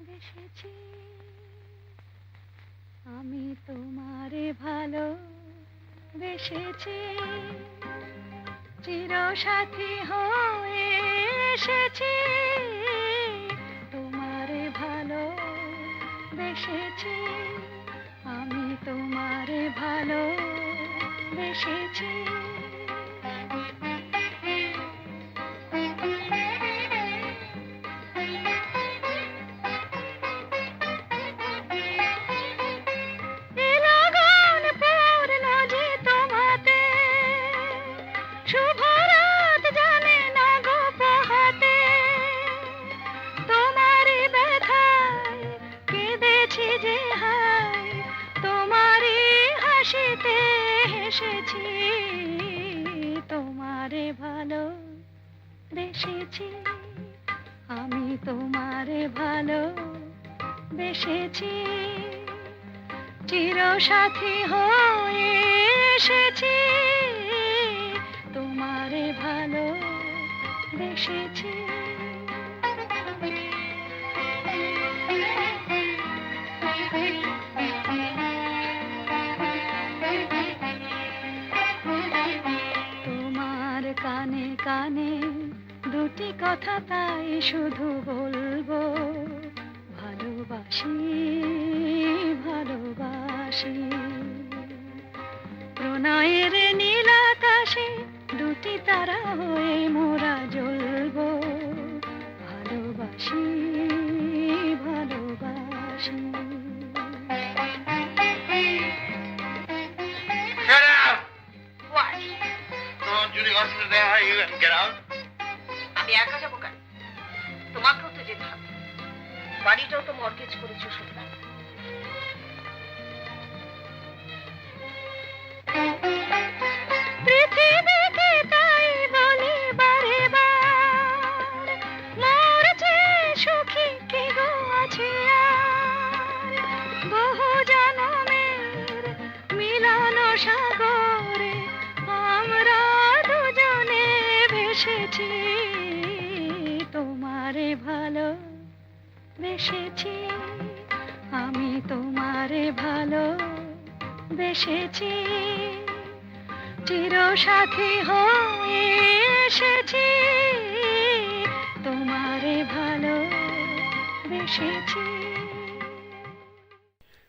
বেসেছি আমি তোমারে ভালো বেসেছি চিরসাথী হয়ে এসেছি তোমারে ভালো বেসেছি আমি তোমারে ভালো বেসেছি তোমারে ভালো বেসেছি আমি তোমারে ভালো বেসেছি চিরসাথী হয়ে এসেছি তোমারে ভালো বেসেছি কানে কানে দুটি কথা তাই শুধু বলবো ভালোবাসি ভালোবাসি প্রণয়ের নীল আকাশে দুটি তারা হয়ে মোরা জ্বলবো ভালোবাসি ভালোবাসি আমি একা যাবো কেন তোমাকেও তো যেতে হবে বাড়িটাও তো মর্গেজ করেছো শুনলাম পৃথিবীকে তাই বলি বারে বার মোর চেয়ে সুখী কে গো আছে আর বহু জনমের মিলন সাগরে আমরা দুজনে ভেসেছি তোমারে ভালো বেসেছি আমি তোমারে ভালো বেসেছি চিরসাথী হয়ে এসেছি তোমারে ভালো বেসেছি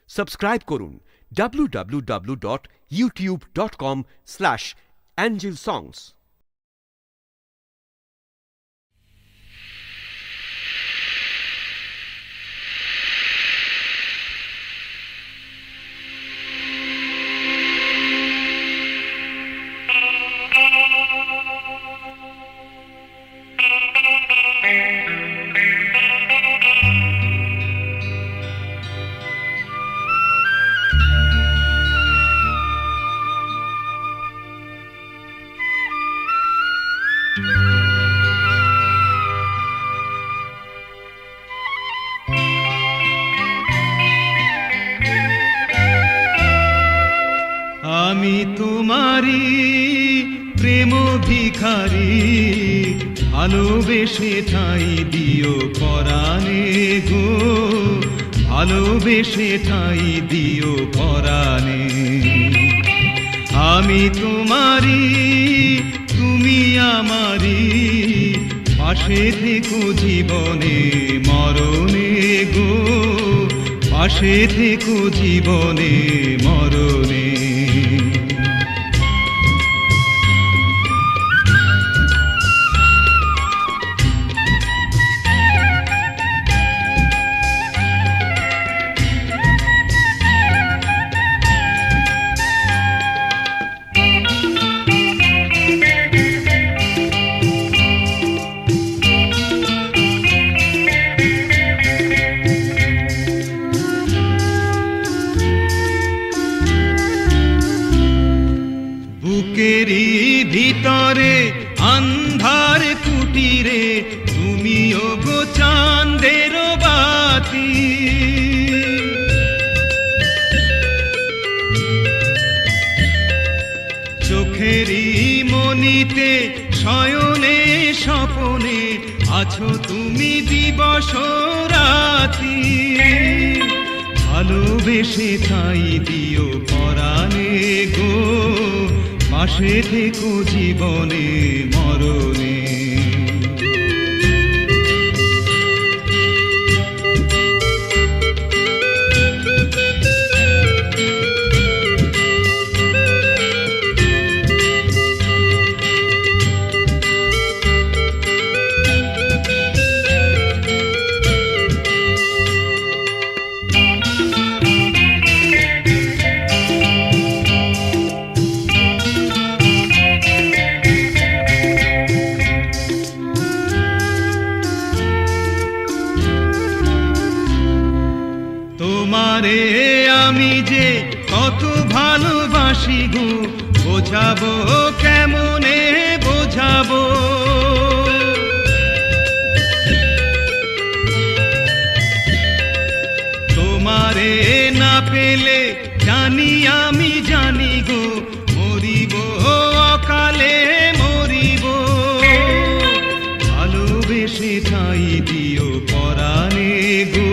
সাবস্ক্রাইব করুন www.youtube.com/angelsongs আমি তোমারি প্রেম ভিখারি ভালোবেসে ঠাই দিও পরাণে গো ভালোবেসে ঠাই দিও পরাণে আমি তোমারি তুমি আমারি পাশে থেকো জীবনে মরণে গো পাশে থেকো জীবনে মরণে বুকেরই ভিতরে আন্ধার কুটিরে তুমিও গো চাঁদের বাতি চোখেরই মনিতে শয়নে স্বপনে আছো তুমি দিবস রাতি, ভালোবেসে ঠাই দিও পরাণে গো, পাশে থেকো জীবনে মরণে। তোমারে আমি যে কত ভালোবাসি গো, বোঝাবো কেমনে বোঝাবো। তোমারে না পেলে জানি আমি জানি গো, মরিব অকালে মরিব। ভালোবেসে ঠাই দিও পরাণে গো,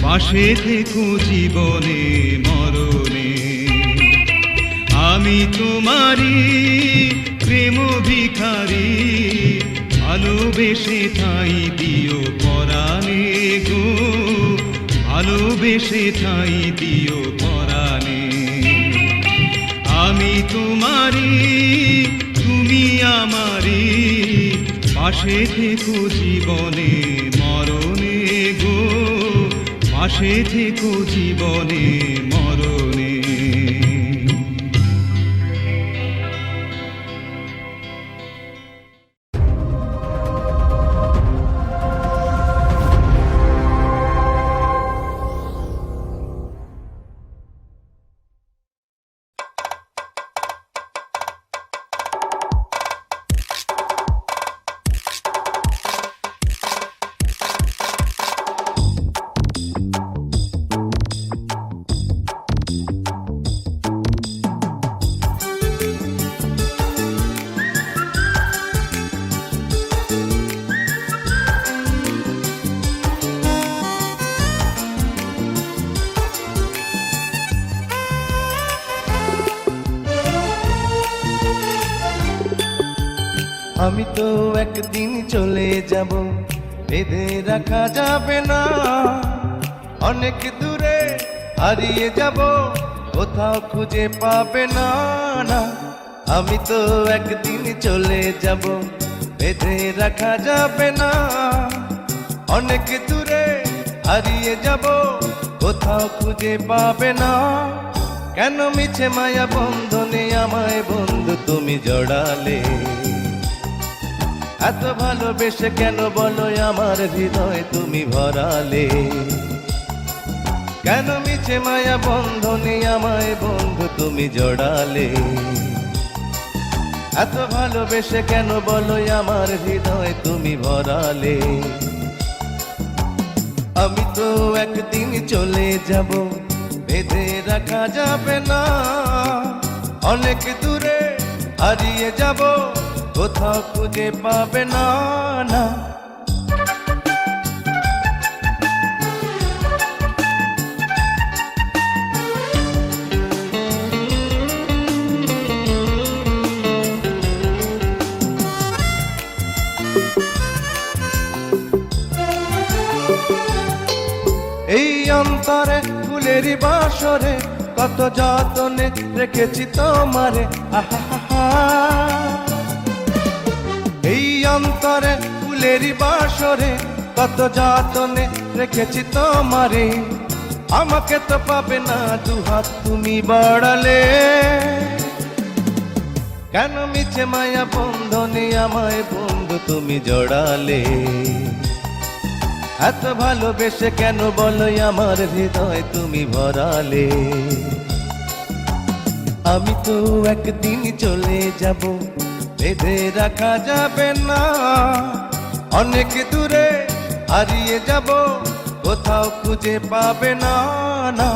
পাশে থেকো জীবনে মরণে। আমি তোমারি প্রেম ভিখারি, ভালোবেসে ঠাই দিও পরাণে গো, ভালোবেসে ঠাই দিও পরাণে। আমি তোমারি তুমি আমারি, পাশে থেকো জীবনে মরণে গো, পাশে থেকো জীবনে মরণে। আমি তো একদিন চলে যাব, বেঁধে রাখা যাবে না। অনেক দূরে হারিয়ে যাব, কোথাও খুঁজে পাবে না না। আমি তো একদিন চলে যাব, বেঁধে রাখা যাবে না। অনেক দূরে হারিয়ে যাব, কোথাও খুঁজে পাবে না। কেন মিছে মায়া বন্ধনে আমায় বন্ধু তুমি জড়ালে? এত ভালোবেসে কেন বলো আমার হৃদয় তুমি ভরালে? কেন মিছে মায়া বন্ধনে আমায় বন্ধু তুমি জড়ালে? এত ভালোবেসে কেন বলো আমার হৃদয় তুমি ভরালে? আমি তো একদিন চলে যাব, বেঁধে রাখা যাবে না। অনেক দূরে হারিয়ে যাব, কোথাও খুঁজে পাবে না না। এই অন্তরে ফুলেরই বাসরে কত যতনে রেখেছি তোমারে। আহা, এই অন্তরে ফুলেরই বাসরে কত যতনে রেখেছি তোমারে। আমাকে তো পাবে না দুহাত তুমি বাড়ালে। কেন মিছে মায়া বন্ধনে আমায় বন্ধু তুমি জড়ালে? এত ভালোবেসে কেন বলো আমার হৃদয় তুমি ভরালে? আমি তো একদিন চলে যাব, বেঁধে রাখা যাবে না। অনেক দূরে হারিয়ে যাব, কোথাও খুঁজে পাবে না না।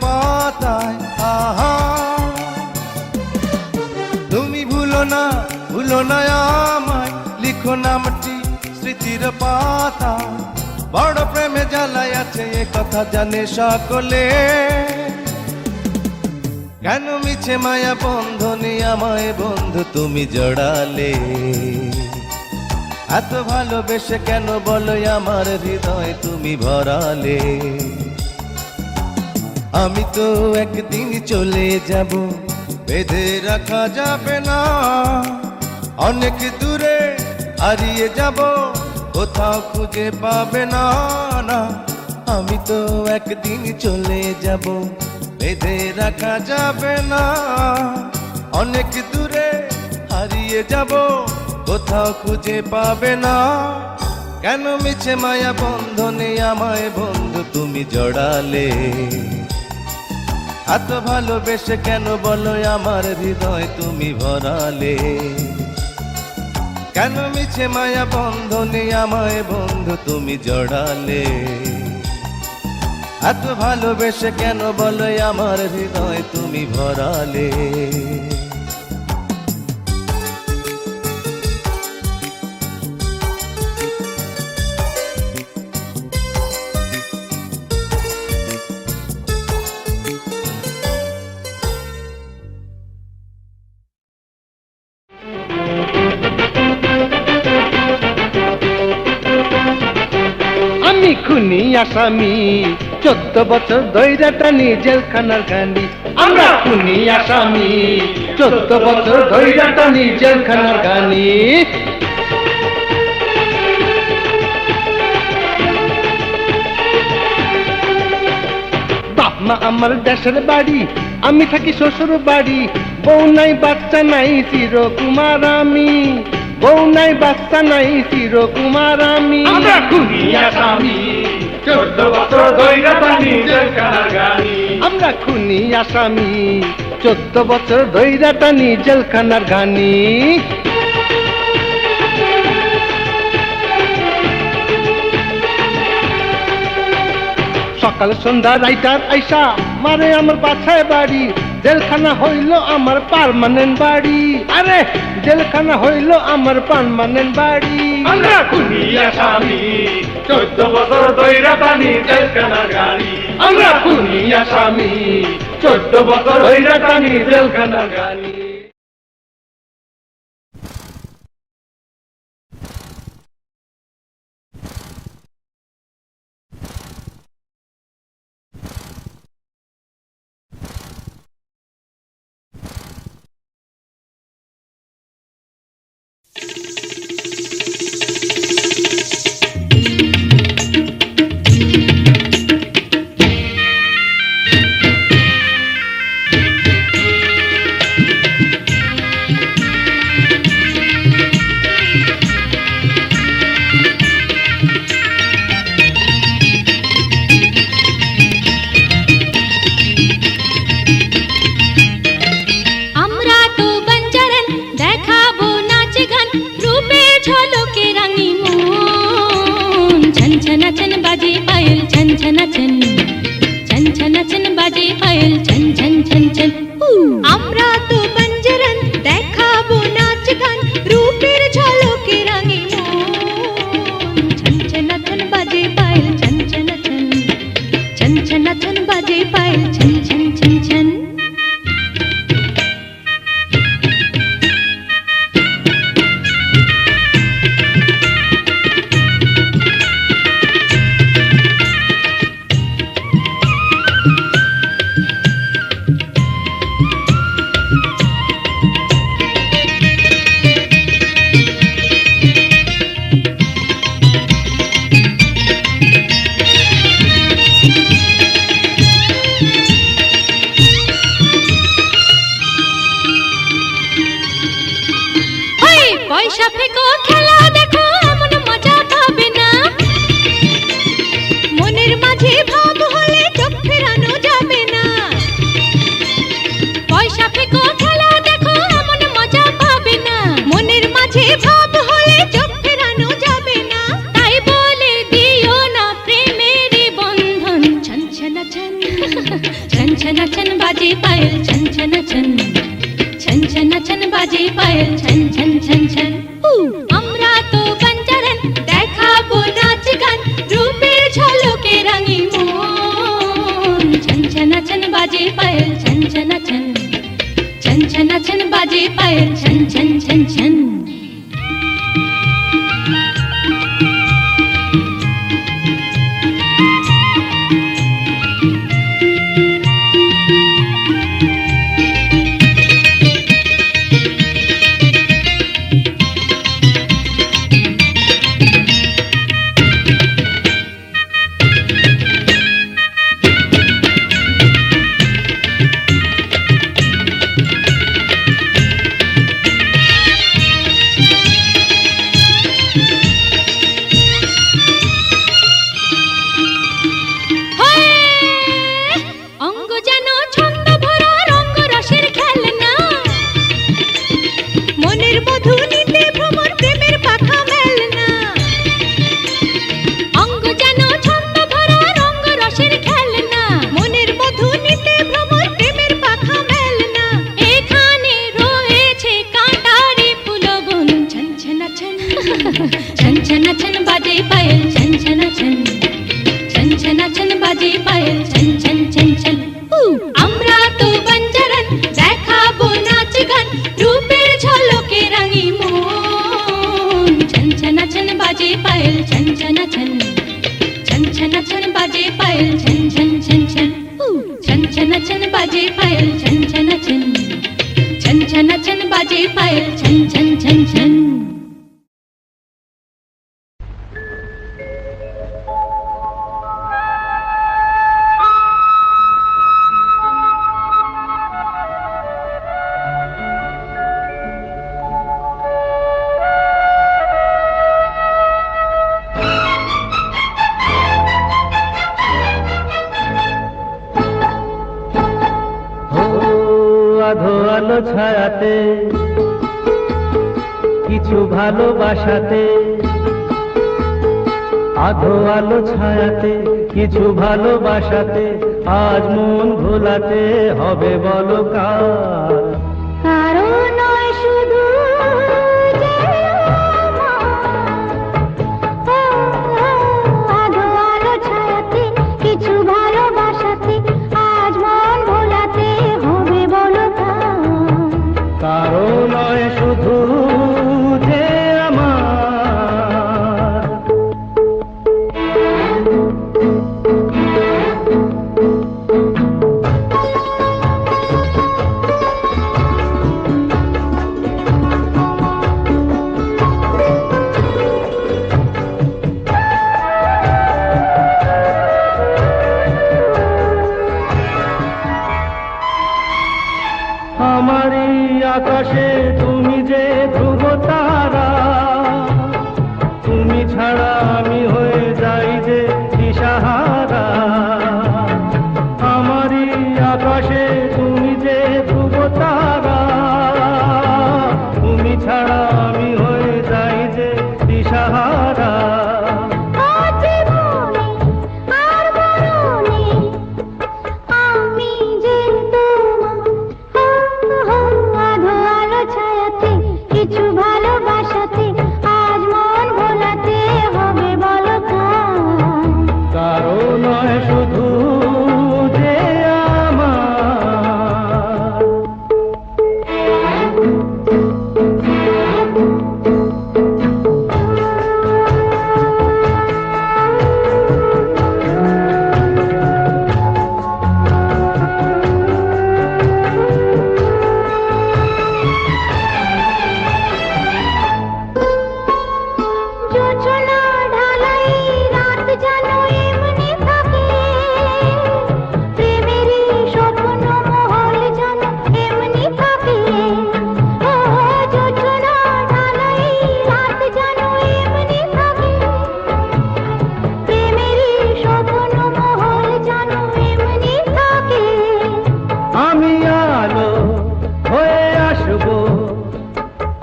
পাতায় আহা তুমি ভুলো না আমায় লিখো নামটি স্মৃতির পাতা বড় প্রেমে জ্বালায় আছে এ কথা জানে সকলে কেন মিছে মায়া বন্ধনে আমায় বন্ধু তুমি জড়ালে এত ভালোবেসে কেন বলো আমার হৃদয় তুমি ভরালে আমি তো একদিন চলে যাব বেঁধে রাখা যাবে না অনেক দূরে হারিয়ে যাব কোথাও খুঁজে পাবে না না আমি তো একদিন চলে যাব বেঁধে রাখা যাবে না অনেক দূরে হারিয়ে যাব কোথাও খুঁজে পাবে না কেন মিছে মায়া বন্ধনে আমায় বন্ধু তুমি জড়ালে এত ভালোবেসে কেন বলো আমার হৃদয় তুমি ভরালে কেন মিছে মায়া বন্ধনে আমায় বন্ধু তুমি জড়ালে এত ভালোবেসে কেন বলো আমার হৃদয় তুমি ভরালে আমি খুনি আসামি 14 বছর ধইরা টানি জেলখানার গানি আমরা খুনি আসামি 14 বছর ধইরা টানি জেলখানার গানি বাপ মা আমার দেশের বাড়ি আমি থাকি শ্বশুর বাড়ি বউ নাই বাচ্চা নাই চিরকুমার আমি বউ নাই বাচ্চা নাই চিরকুমার আমি আমরা খুনি আসামি 14 বছর ধইরা টানি জেলখানার গানি আমরা খুনি আসামি 14 বছর ধইরা টানি জেলখানার গানি সকাল সন্ধ্যা রাইটার আইসা মারে আমার বাছায় বাড়ি জেলখানা হইল আমার পার্মানেন্ট বাড়ি আরে জেলখানা হইল আমার পার্মানেন্ট বাড়ি আমরা খুনি আসামি 14 বছর ধইরা টানি জেলখানার গানি আমরা খুনি আসামি 14 বছর ধইরা টানি জেলখানার গানি বাজে পায়েল ছন ছন ছন ছন ছন ছন বাজে পায়েল ছন ছন ছন ছন আমরা তো বাঞ্চারান দেখাবো নাচ গান রূপের ঝলকে রাঙি মন ছন ছন ছন বাজে পায়েল ছন ছন ছন ছন ছন ছন বাজে পায়েল ছন ছন ছন ছন छन छन छन बाजे पायल छन छन छन छन छन छन बाजे पायल छन छन छन छन আমরা তো বাঞ্চারান দেখাবো নাচ গান রূপের ঝলকে রাঙি মন ছন ছন ছন বাজে পায়েল ছন ছন ছন ছন ছন ছন বাজে পায়েল ছন ছন ছন ছন ছন ছন ছন বাজে পায়েল ছন ছন ছন ছন ছন ছন বাজে পায়েল ছন ছন ছন ছন আলো ছায়াতে কিছু ভালোবাসাতে আধো আলো ছায়াতে কিছু ভালোবাসাতে আজ মন ভোলাতে হবে বলো কার কারণ নয় শুধু যে আধো আলো ছায়াতে কিছু ভালোবাসাতে আজ মন ভোলাতে হবে বলো কারো নয় শুধু যে আমার আমারই আকাশে তুমি যে ধ্রুব তারা তুমি ছাড়া আমি হয়ে যাই যে দিশাহারা আমারই আকাশে তুমি যে ধ্রুব তারা তুমি ছাড়া আমি হয়ে যাই যে দিশাহারা কিছু ভালোবাসাতে আজ মন ভোলাতে হবে বলো কারো নয় শুধু যে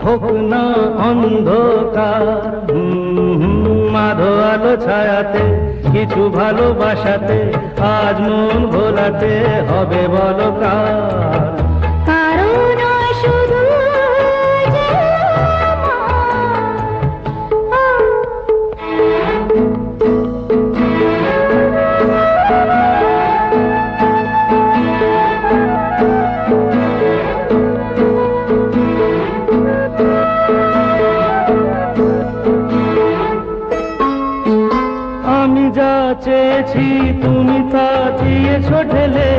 হোক না অন্ধকার আধো আলো ছায়াতে কিছু ভালোবাসাতে আজ মন ভোলাতে হবে বলো কার? কারো নয় শুধু যে আমি যা চেয়েছি তুমি তা দিয়েছো ঢেলে,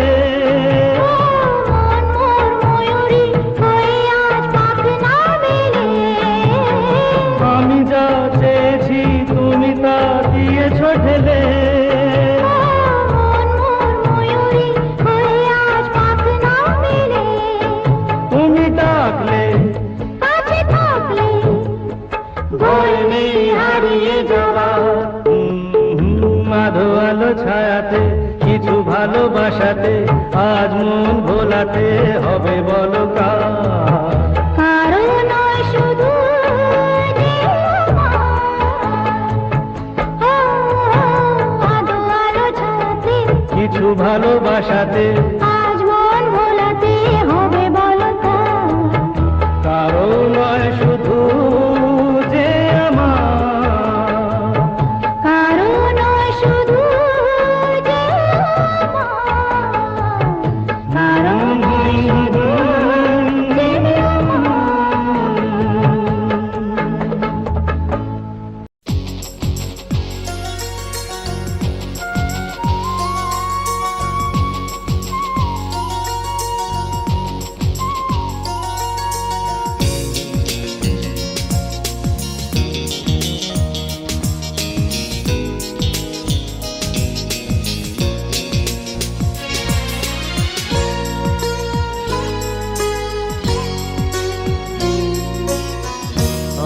মন মোর ময়ূরী হয়ে আজ পাখ না মেলে। আমি যা চেয়েছি তুমি তা দিয়েছো ঢেলে, মন মোর ময়ূরী হয়ে আজ পাখ না মেলে। তুমি ডাকলে কাছে থাকলে ভয় নেই হারিয়ে যাওয়া। মাধো আলো ছায়াতে কিছু ভালোবাসাতে আজ মন ভোলাতে হবে বলো কার? কারো নয় শুধু যে আলো আলো ছায়াতে কিছু ভালোবাসাতে আজ মন ভোলাতে হবে বলো কার? কারো নয় শুধু যে আমার, কারো নয় শুধু যে কারো নয় শুধু যে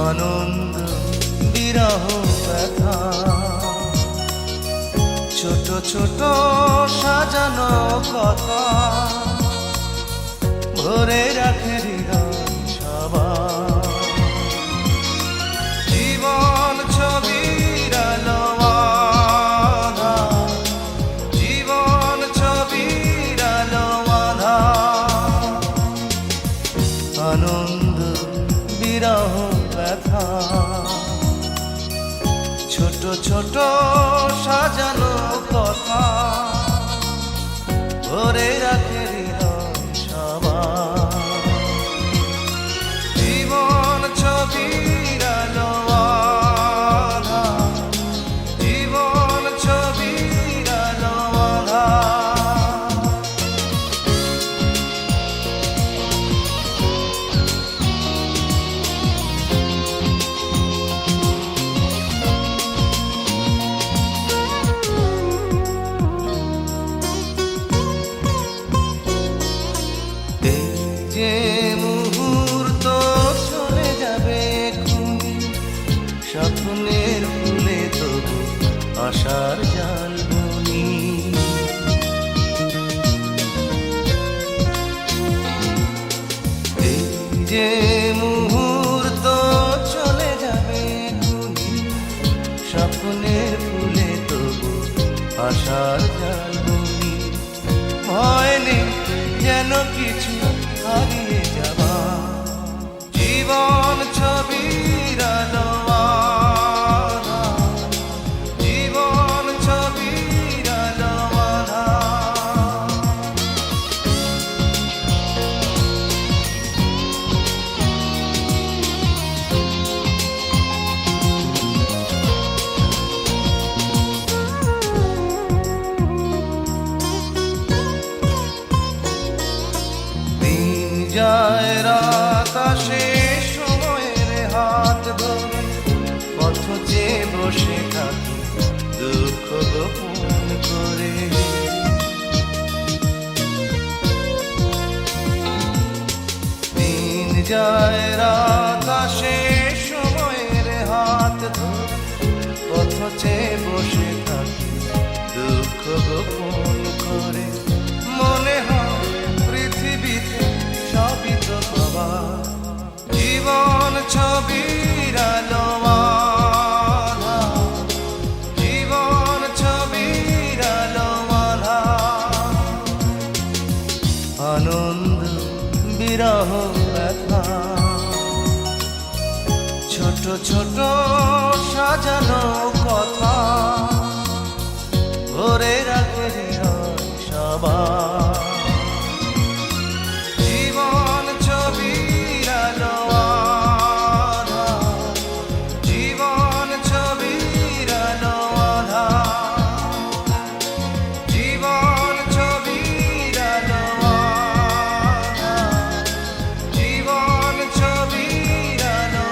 আনন্দ বিরহ ব্যথা ছোট ছোট সাজানো কথা ভরে রাখে হৃদয় সবার। জীবন ছবির আলো আঁধার, জীবন ছবির আলো আঁধার। আনন্দ বিরহ ব্যথা ছোট ছোট সাজানো কথা ভরে রাখে হৃদয় সবার। জীবন ছবির আলো আঁধার, জীবন ছবির আলো আঁধার। এই যে মুহূর্ত চলে যাবে এক্ষুনি, স্বপ্নের ফুলে তবু আশার জাল বুনি। এই যে মুহূর্ত চলে যাবে এক্ষুনি, স্বপ্নের ফুলে তবু আশার জাল বুনি। ভয় নেই যেন কিছু হারিয়ে যাবা, জীবন ছবির আলো আঁধার, জীবন ছবির আলো আঁধার। দিন যায় রাত আসে সময়ের হাত ধরে, পথ চেয়ে বসে থাকি দুঃখ গোপন করে। দিন যায় রাত আসে সময়ের হাত ধরে, পথ চেয়ে বসে থাকি দুঃখ গোপন করে। মনে হয় পৃথিবীতে সবই তো পাওয়া, জীবন ছবির আলো আঁধার, জীবন ছবির বন্ধু বিরহ ব্যথা ছোট ছোট সাজানো কথা ভরে রাখে হৃদয় সবার জীবন ছবির আলো আঁধার, জীবন ছবির আলো আঁধার, জীবন ছবির আলো আঁধার, জীবন ছবির আলো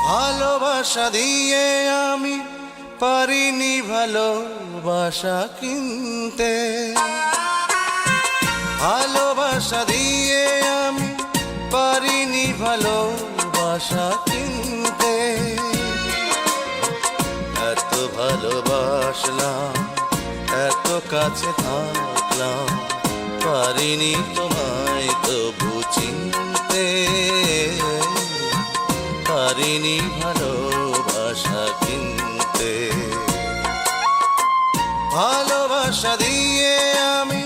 ভালোবাসা দিয়ে আমি পারিনি ভালোবাসা কিনতে, ভালোবাসা দিয়ে আমি পারিনি ভালোবাসা কিনতে। এত ভালোবাসলাম, এত কাছে থাকলাম, পারিনি তোমায় তবু চিনতে, পারিনি ভালোবাসা কিনতে। ভালোবাসা দিয়ে আমি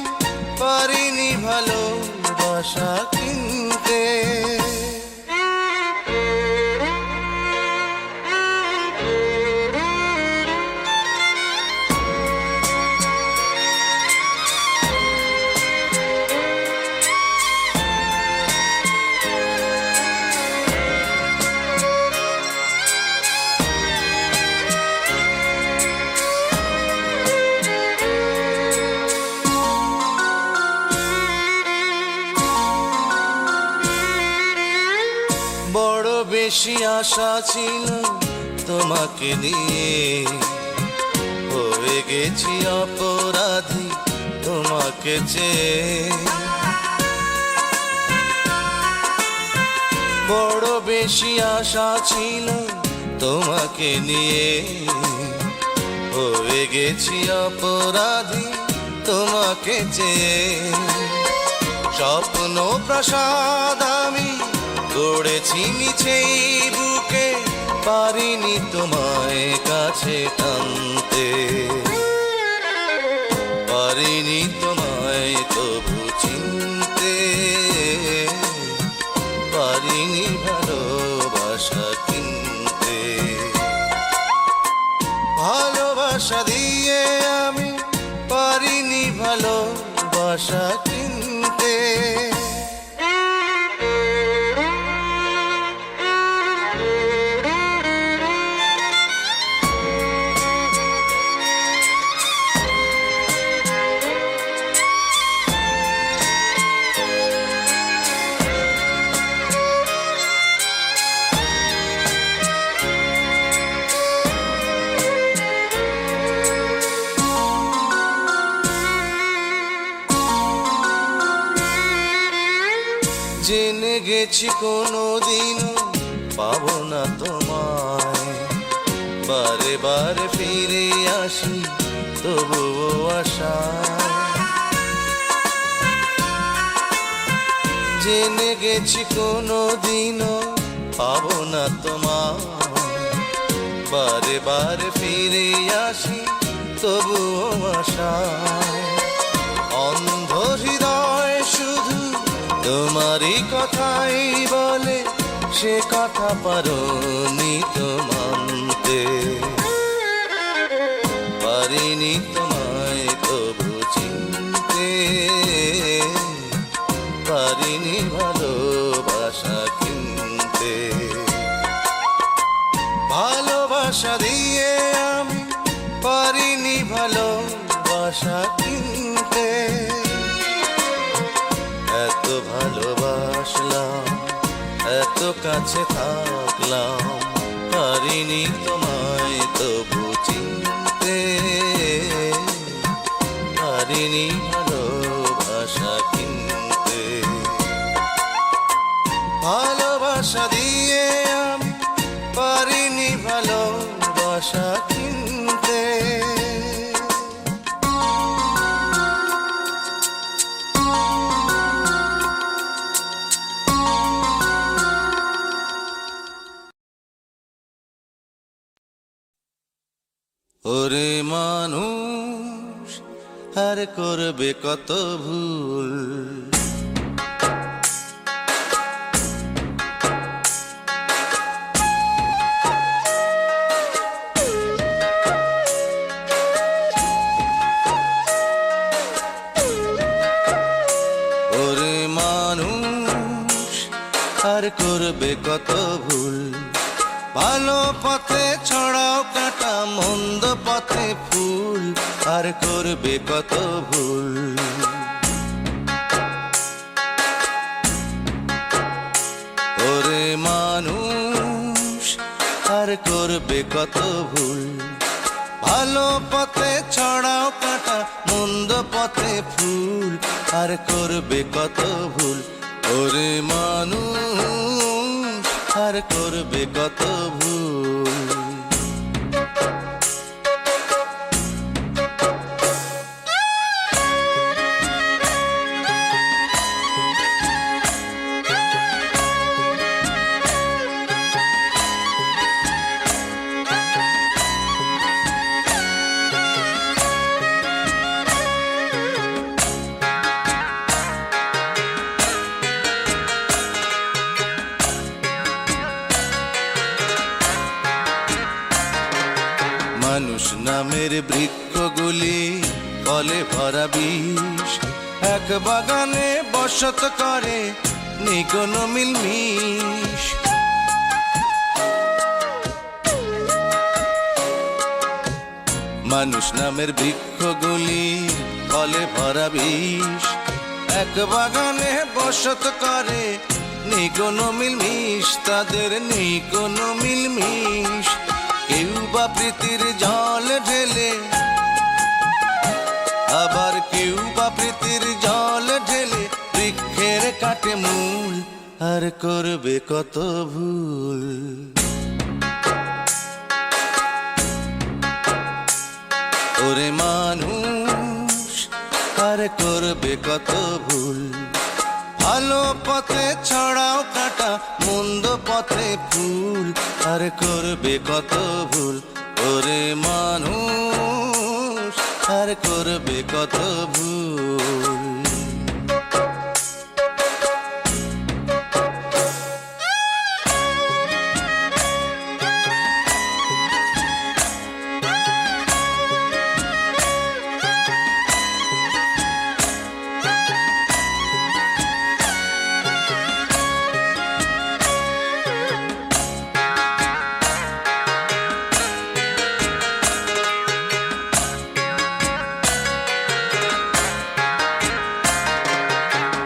পারিনি ভালোবাসা কিনতে। বড় বেশি আশা ছিল তোমাকে নিয়ে, হয়ে গেছি অপরাধী তোমাকে চেয়ে। বড় বেশি আশা ছিল তোমাকে নিয়ে, হয়ে গেছি অপরাধী তোমাকে চেয়ে। স্বপ্ন প্রাসাদ আমি গড়েছি মিছেই বুকে, পারিনি তোমায় কাছে টানতে, পারিনি তোমায় তবু চিনতে, পারিনি ভালোবাসা কিনতে। ভালোবাসা দিয়ে আমি পারিনি ভালোবাসা কিনতে। জেনে গেছি কোনোদিনও পাবো না তোমায়, বারে বারে ফিরে আসি তবুও আশায়। জেনে গেছি কোনোদিনও পাবো না তোমায়, বারে বারে ফিরে আসি তবুও আশায়। অন্ধ হৃদয় শুধু তোমারই কথাই বলে, সে কথা পারোনি তো মানতে, পারিনি তোমায় তবু চিনতে, পারিনি ভালোবাসা কিনতে। ভালোবাসা দিয়ে আমি পারিনি ভালোবাসা কিনতে। এত ভালোবাসলাম, এত কাছে থাকলাম, পারিনি তোমায় পারিনি ভালোবাসা কিনতে, ভালোবাসা দিয়ে আমি পারিনি ভালোবাসা কিনতে। ওরে মানুষ আর করবে কত ভুল, ওরে মানুষ আর করবে কত ভুল, ভালো পথে ছড়াও কাটা মন্দ পথে ফুল, আর করবে কত ভুল। ওরে মানুষ আর করবে কত ভুল, ভালো পথে ছড়াও কাটা মন্দ পথে ফুল, আর করবে কত ভুল। ওরে মানুষ আর করবে কত ভুল। মানুষ নামের বৃক্ষগুলি ফলে ভরা বিষ, এক বাগানে বসত করে নেই কোনো মিলমিশ। মানুষ নামের বৃক্ষগুলি ফলে ভরা বিষ, এক বাগানে বসত করে নেই কোনো মিলমিশ, তাদের নেই কোনো মিলমিশ। কেউ বা প্রীতির জল ঢেলে, আবার কেউ বা প্রীতির জল ঢেলে বৃক্ষের কাটে মূল, আর করবে কত ভুল। ওরে মানুষ আর করবে কত ভুল, ভালো পথে ছড়াও কাটা মন্দ পথে ফুল, আর করবে কত ভুল। ওরে মানুষ আর করবে কত ভুল।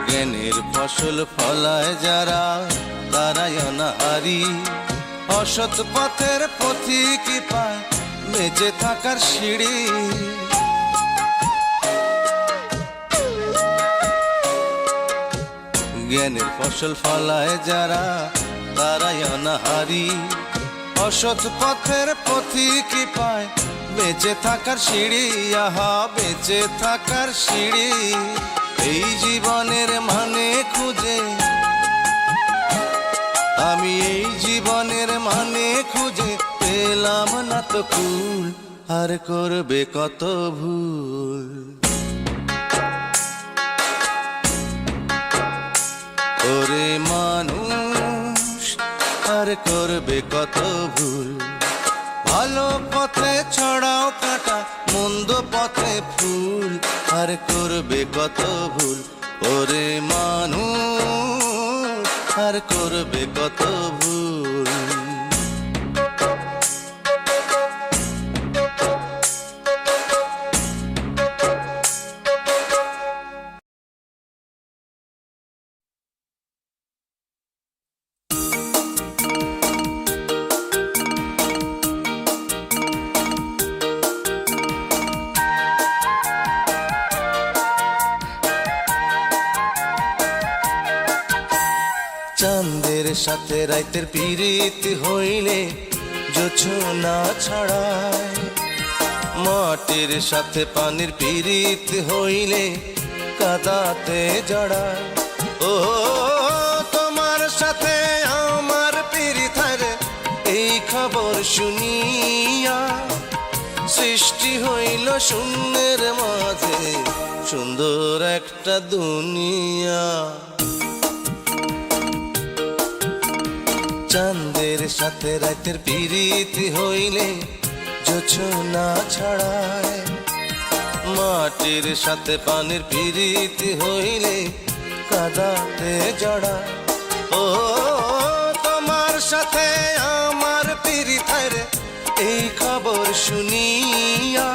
জ্ঞানের ফসল ফলায় যারা তারাই অনাহারি, অসৎ পথের পথিকই পায় বেঁচে থাকার সিঁড়ি। জ্ঞানের ফসল ফলায় যারা তারাই অনাহারি, অসৎ পথের পথিকই পায় বেঁচে থাকার সিঁড়ি। আহা বেঁচে থাকার সিঁড়ি, এই জীবনের মানে খুঁজে আমি এই জীবনের মানে খুঁজে পেলাম না তো কুল, আর করবে কত ভুল। ওরে মানুষ আর করবে কত ভুল, ভালো পথে ছড়াও কাটা মন্দ পথে ফুল, আর করবে কত ভুল। ওরে মানুষ আর করবে কত ভুল। সাথে রাইতের পীড়িত হইলে জোছনা ছড়ায়, মাটির সাথে পানির পীড়িত হইলে কাদাতে জড়ায়। ও তোমার সাথে আমার পীড়িত রে, এই খবর শুনিয়া সৃষ্টি হইল শূন্যের মাঝে সুন্দর একটা দুনিয়া। চাঁদের সাথে রাতের পীড়িত হইলে জোছনা ছড়ায়, মাটির সাথে পানির পীড়িত হইলে কাদাতে জড়ায়। ও তোমার সাথে আমার পীড়িত রে, এই খবর শুনিয়া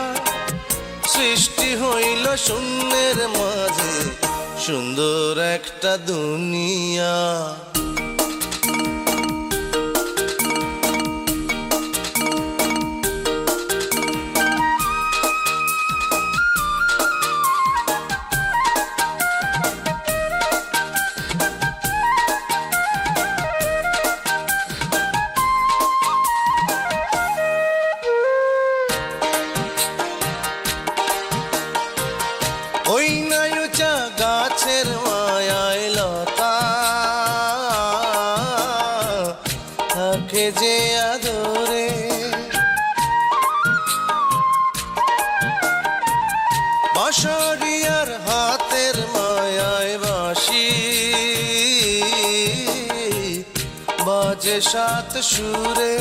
সৃষ্টি হইল শূন্যের মাঝে সুন্দর একটা দুনিয়া। ওই নায়ুচা গাছের মায়ায় লতা থাকে যে আদরে, বাঁশরিয়ার হাতের মায়ায় বাঁশি বাজে সাত সুরে।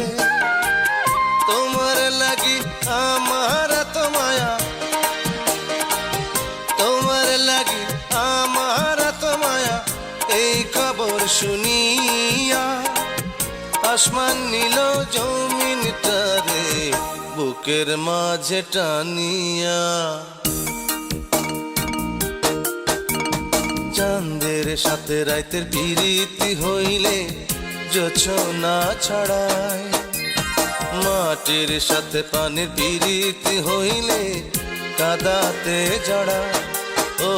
তোমার লাগি আমার এত মায়া, তোমার লাগি আমার এত মায়া, এই খবর শুনিয়া আসমান নিল জমিনটারে বুকের মাঝে টানিয়া। চাঁদের সাথে রাতের পীড়িত হইলে জোছনা ছড়ায়, মাটির সাথে পানির পীড়িত হইলে কাদাতে জড়ায়। ও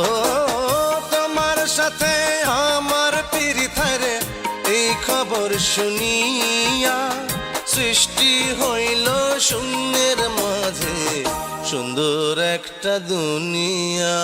তোমার সাথে আমার পীড়িত রে, এই খবর শুনিয়া সৃষ্টি হইল শূন্যের মাঝে সুন্দর একটা দুনিয়া।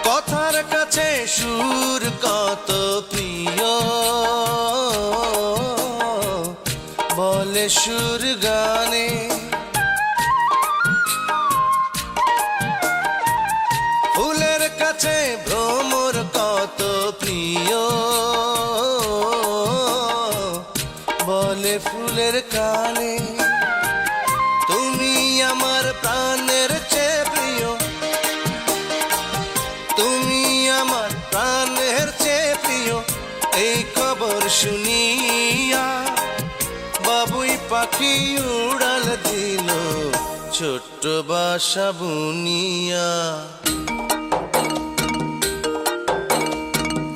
কথার কাছে সুর কত প্রিয়, বলে সুর গানে। ফুলের কাছে ভ্রমর কত প্রিয়, বলে ফুলের কানে। তুমি আমার প্রাণের চেয়ে প্রিয়, তুমি আমার প্রাণের চেয়ে প্রিয়, এই খবর শুনিয়া বাবুই পাখি উড়াল দিল ছোট্ট বাসা বুনিয়া।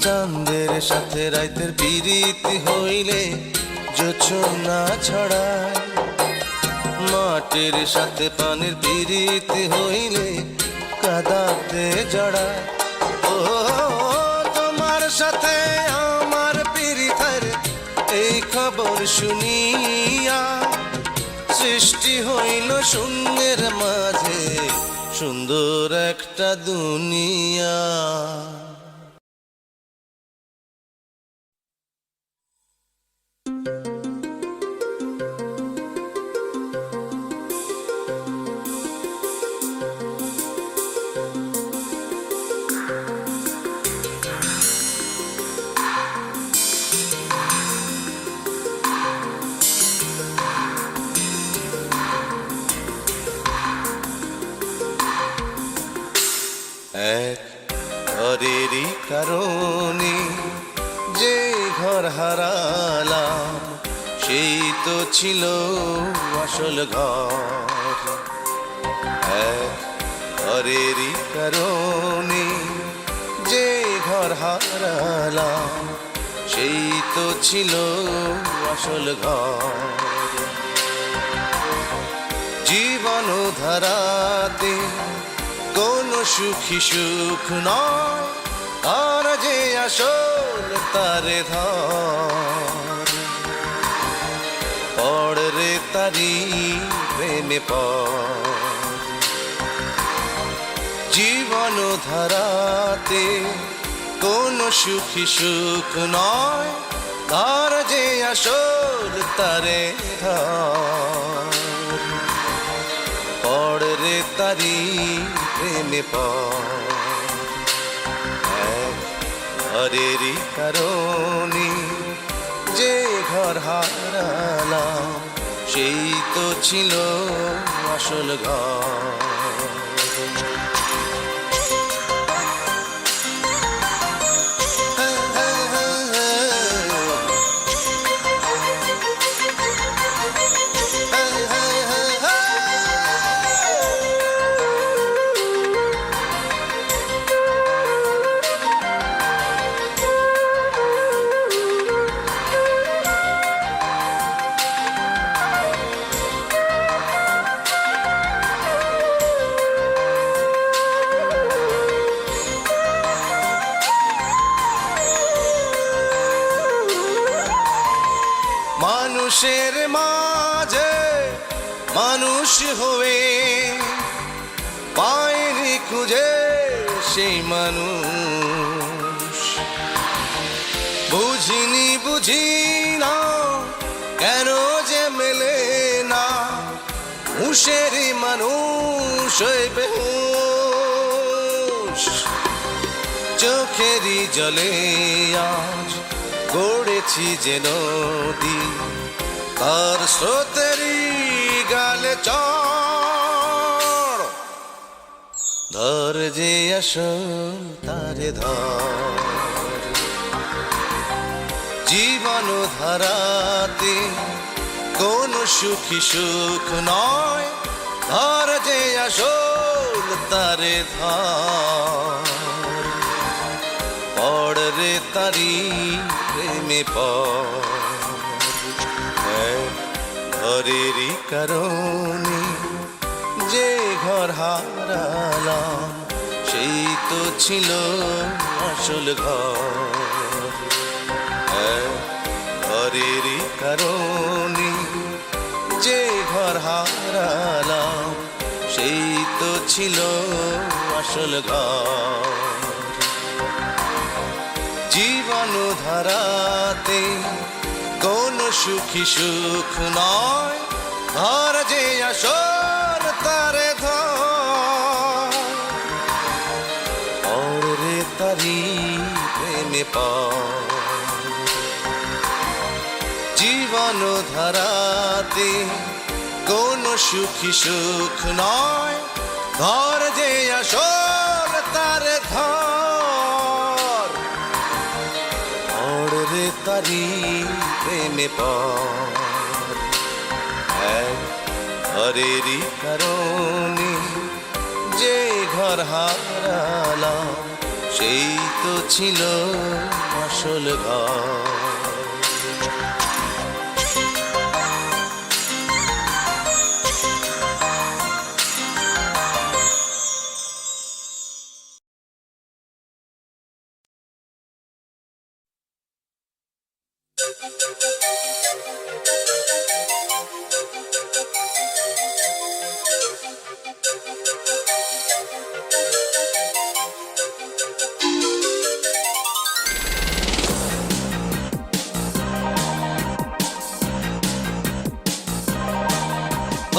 চাঁদের সাথে রাতের পীড়িত হইলে জোছনা ছড়ায়, মাটির সাথে পানির পীড়িত হইলে কাদাতে জড়ায়। ও তোমার সাথে আমার পীড়িত রে, এই খবর শুনিয়া সৃষ্টি হইল শূন্যের মাঝে সুন্দর একটা দুনিয়া। এক ঘরেরই কারণে যে ঘর হারালাম, সেই তো ছিল আসল ঘর। এক ঘরেরই কারণে যে ঘর হারালাম সেই তো ছিল আসল ঘর। জীবন ধারাতে কোনো সুখী সুখ নয়, আর যে আসল তারে ধর। পড় রে তারি প্রেমে পড়। জীবন ধারাতে কোনো সুখী সুখ নয়, তার যে আসল তারে ধর। পড় রে তারি প্রেমে পড়। ঘরেরই কারণে যে ঘর হারালাম সেই তো ছিল আসল ঘর। মানুষের মাঝে মানুষ হয়ে পায়নি খুঁজে সেই মানুষ। বুঝিনি বুঝি না কেন যে মেলে না হুঁশেরই মানুষ ওই বেহুশ। চোখেরই জলে আজ গড়েছি যে নদী, তার স্রোতেরই গালে চড়। ধর যে আসল তারে ধর। জীবন ধারাতে কোনো সুখী সুখ নয়, ধর যে আসল তারে ধর। পড় রে তারি প্রেমে পড়। ঘরেরই কারণে যে ঘর হারালাম সেই তো ছিল আসল ঘর। ঘরেরই কারণে যে ঘর হারালাম সেই তো ছিল আসল ঘর। জীবন ধারাতে কোনো সুখী সুখ নয়, ধর যে আসল তারে ধর। পড় রে তারি প্রেমে পড়। জীবন ধারাতে কোনো সুখী সুখ নয়, ধর যে আসল তারে ধর। পড় রে তারি প্রেমে পড়। ঘরেরই কারণে যে ঘর হারালাম সেই তো ছিল আসল ঘর।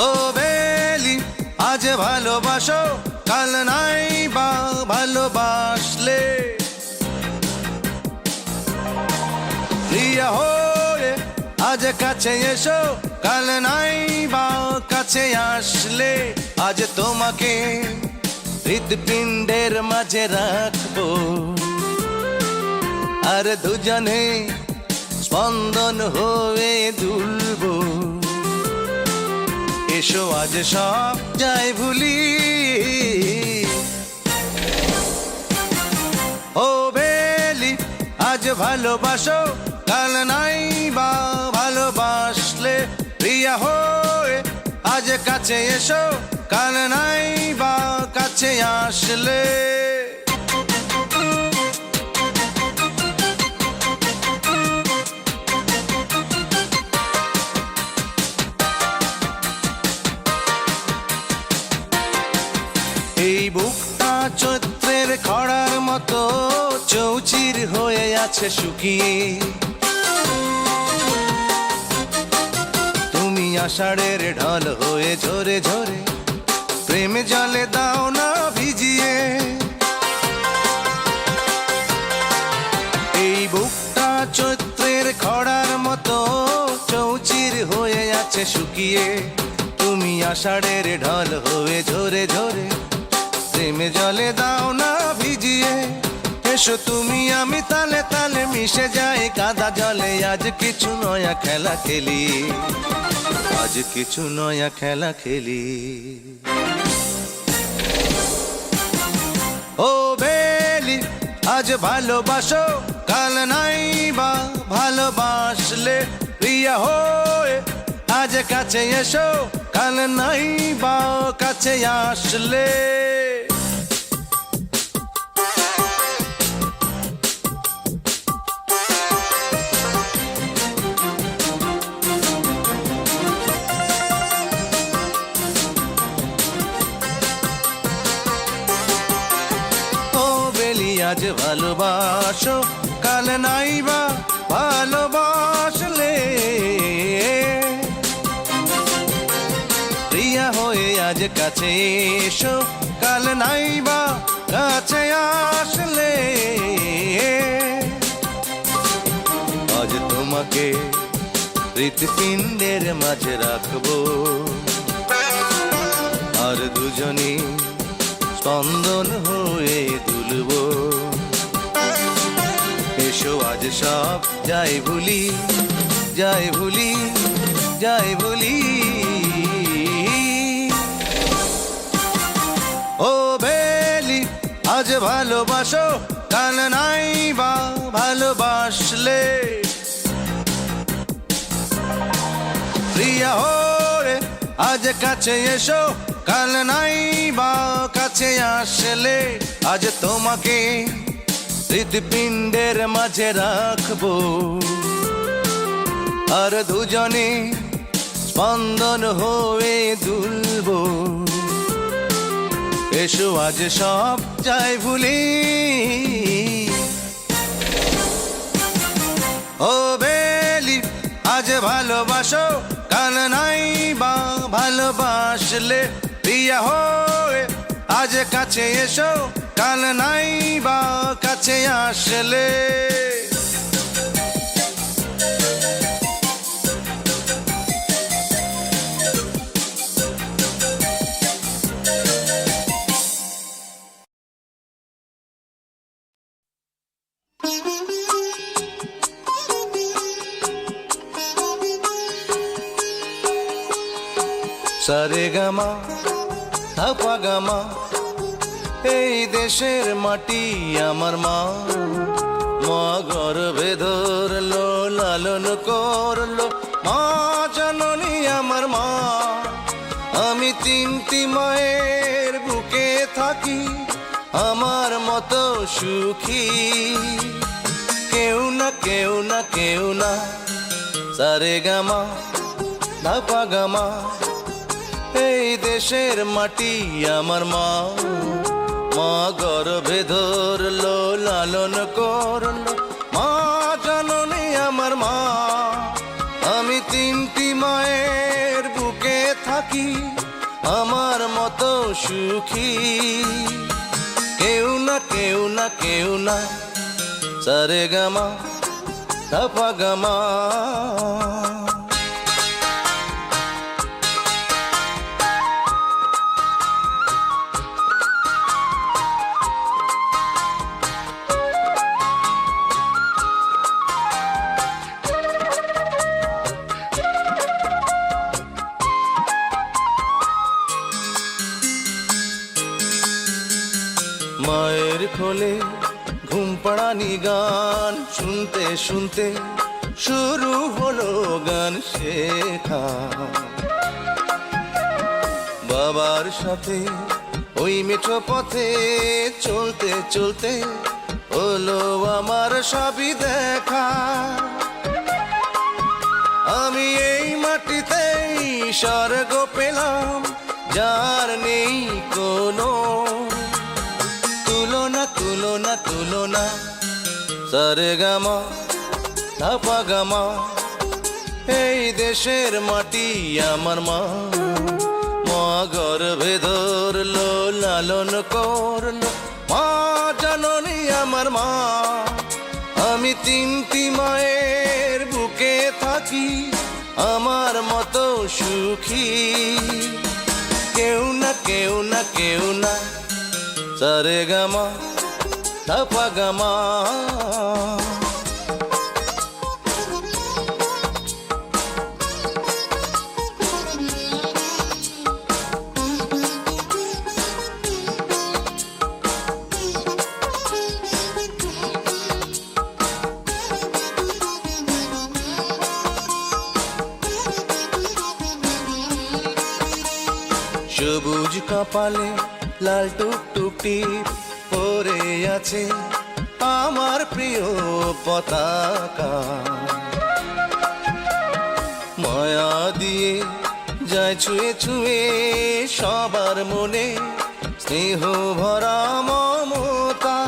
ও বেলি আজ ভালোবাসো কাল নাই বা ভালোবাসলে, প্রিয়া হয়ে আজ কাছে এসো কাল নাই বা কাছে আসলে। আজ তোমাকে হৃৎপিণ্ডের মাঝে রাখবো আর দুজনে স্পন্দন হয়ে দুলবো। এসো আজ সব যাই ভুলি ও বেলি আজ ভালোবাসো কাল নাই বা ভালোবাসলে প্রিয়া হয়ে আজ কাছে এসো কাল নাই বা কাছে আসলে এই বুকটা চৈত্রের খরার মতো চৌচির হয়ে আছে শুকিয়ে তুমি আষাঢ়ের ঢল হয়ে ঝরে ঝরে প্রেম জলে দাও না ভিজিয়ে এই বুকটা চৈত্রের খরার মতো চৌচির হয়ে আছে শুকিয়ে তুমি আষাঢ়ের ঢল হয়ে ঝরে ঝরে প্রেমে জলে দাও না ভিজিয়ে এসো তুমি আমি তালে তালে মিশে যাই কাদা জলে আজ কিছু নয়া খেলা খেলি আজ কিছু নয়া খেলা খেলি ও বেলি আজ ভালোবাসো কাল নাই বা ভালোবাসলে প্রিয়া হয়ে আজ কাছে এসো কাল নাই বা কাছে আসলে আজ ভালোবাসো কাল নাই বা ভালোবাসলে প্রিয়া হয়ে আজ কাছে এসো কাল নাই বা কাছে আসলে আজ তোমাকে হৃৎপিণ্ডের মাঝে রাখবো আর দুজনে স্পন্দন হয়ে দুলবো এসো আজ সব যাই ভুলি যাই ভুলি যাই ভুলি ও বেলি আজ ভালোবাসো কাল নাই বা ভালোবাসলে প্রিয়া হয়ে আজ কাছে এসো কাল নাই বা কাছে আসলে আজ তোমাকে হৃৎপিণ্ডের মাঝে রাখবো আর দুজনে স্পন্দন হয়ে দুলবো এসো আজ সব যাই ভুলি ও বেলি আজ ভালোবাসো কাল নাই বা ভালোবাসলে প্রিয়া হয়ে আজ কাছে এসো কাল নাই বা কাছে আসলে সারে গামা ধাপা গামা এই দেশের মাটি আমার মা মা গর্ভে ধরলো লালন করলো মা জননী আমার মা আমি তিনটি মায়ের বুকে থাকি আমার মতো সুখী কেউ না কেউ না কেউ না সারে গামা ধাপা গামা এই দেশের মাটি আমার মা মা গর্ভে ধরলো লালন করলো মা জননী আমার মা আমি তিনটি মায়ের বুকে থাকি আমার মতো সুখী কেউ না কেউ না কেউ না সারে গামা ধাপা গামা মায়ের কোলে ঘুম পাড়ানি গান শুনতে শুনতে শুরু হলো গান শেখা। বাবার সাথে ওই মেঠো পথে চলতে চলতে হলো আমার সবই দেখা। আমি এই মাটিতেই স্বর্গ পেলাম, যার নেই কোনো তুলনা তুলনা তুলনা। সারে গামা ধাপা গামা, এই দেশের মাটি আমার মা। মা গর্ভে ধরলো লালন করলো, মা জননী আমার মা। আমি তিনটি মায়ের বুকে থাকি, আমার মতো সুখী কেউ না কেউ না কেউ না। সারে গামা ধাপা গামা। সবুজ কপালে লাল টুকটুকি পরে আছে আমার প্রিয় পতাকা। মায়া দিয়ে যায় ছুঁয়ে ছুঁয়ে সবার মনে স্নেহ ভরা মমতা।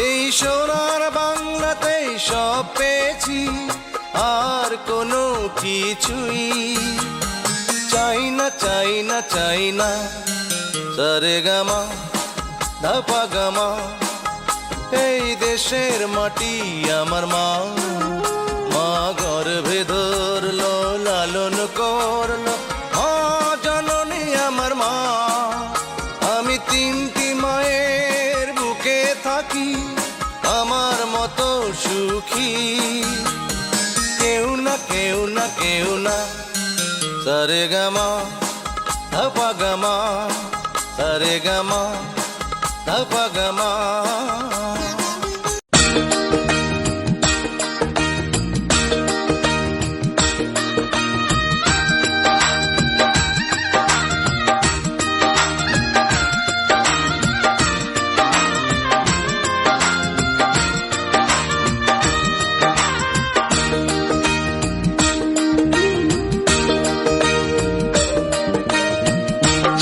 এই সোনার বাংলাতে সব পেয়েছি, আর কোনো কিছুই চাই না চাই না চাই না। সারে গামা ধাপা গামা, এই দেশের মাটি আমার মা। মা গর্ভে ধরলো লালন করলো, মা জননী আমার মা। আমি তিনটি মায়ের বুকে থাকি, আমার মতো সুখী কেউ না কেউ না কেউ না। সারে গামা ধাপা গামা, সারে গামা ধাপা গামা।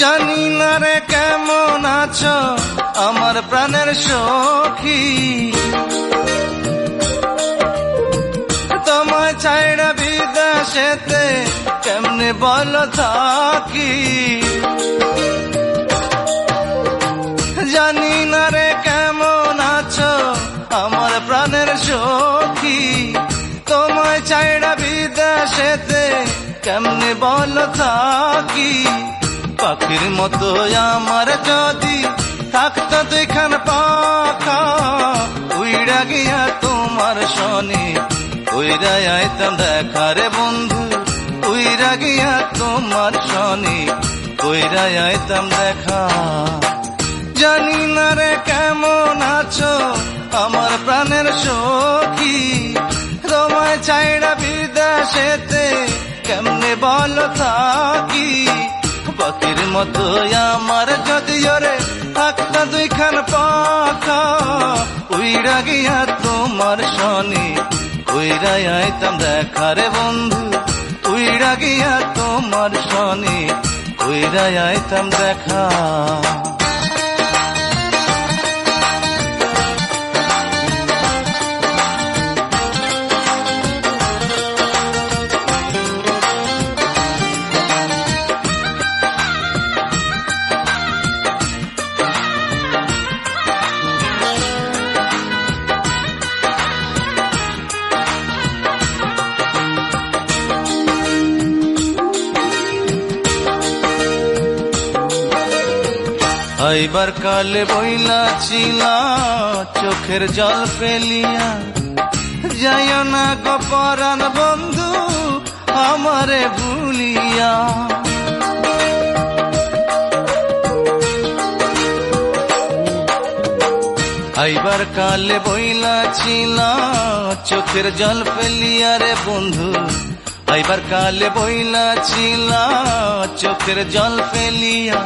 জানি না রে কেমন আছো আমার প্রাণের সখী, তোমায় ছাইড়া বিদেশেতে কেমনে বলো থাকি। জানি না রে কেমন আছো আমার প্রাণের সখী, তোমায় ছাইড়া বিদেশেতে কেমনে বলো থাকি। পাখির মতো আমার যদি থাকতো দুইখান পাখা, উইড়া গিয়া তোমার শনি উইড়া আইতাম দেখা রে বন্ধু। উইড়া গিয়া তোমার শনি উইড়া আইতাম দেখা। জানি না রে কেমন আছো আমার প্রাণের সখী, তোমায় ছাইড়া বিদেশেতে কেমনে বলো থাকি। পাখির মতো আমার যদি ওরে থাকতো দুইখান পাখা, উইড়া গিয়া তোমার শনি উইড়া আইতাম দেখা রে বন্ধু। উইড়া গিয়া তোমার শনি উইড়া আইতাম দেখা। আইবার কালে বইলা ছিলা চোখের জল ফেলিয়া, যাইও না গো পরাণ বন্ধু আমারে ভুলিয়া। আইবার কালে বইলা ছিলা চোখের জল ফেলিয়া রে বন্ধু, আইবার কালে বইলা ছিলা চোখের জল ফেলিয়া।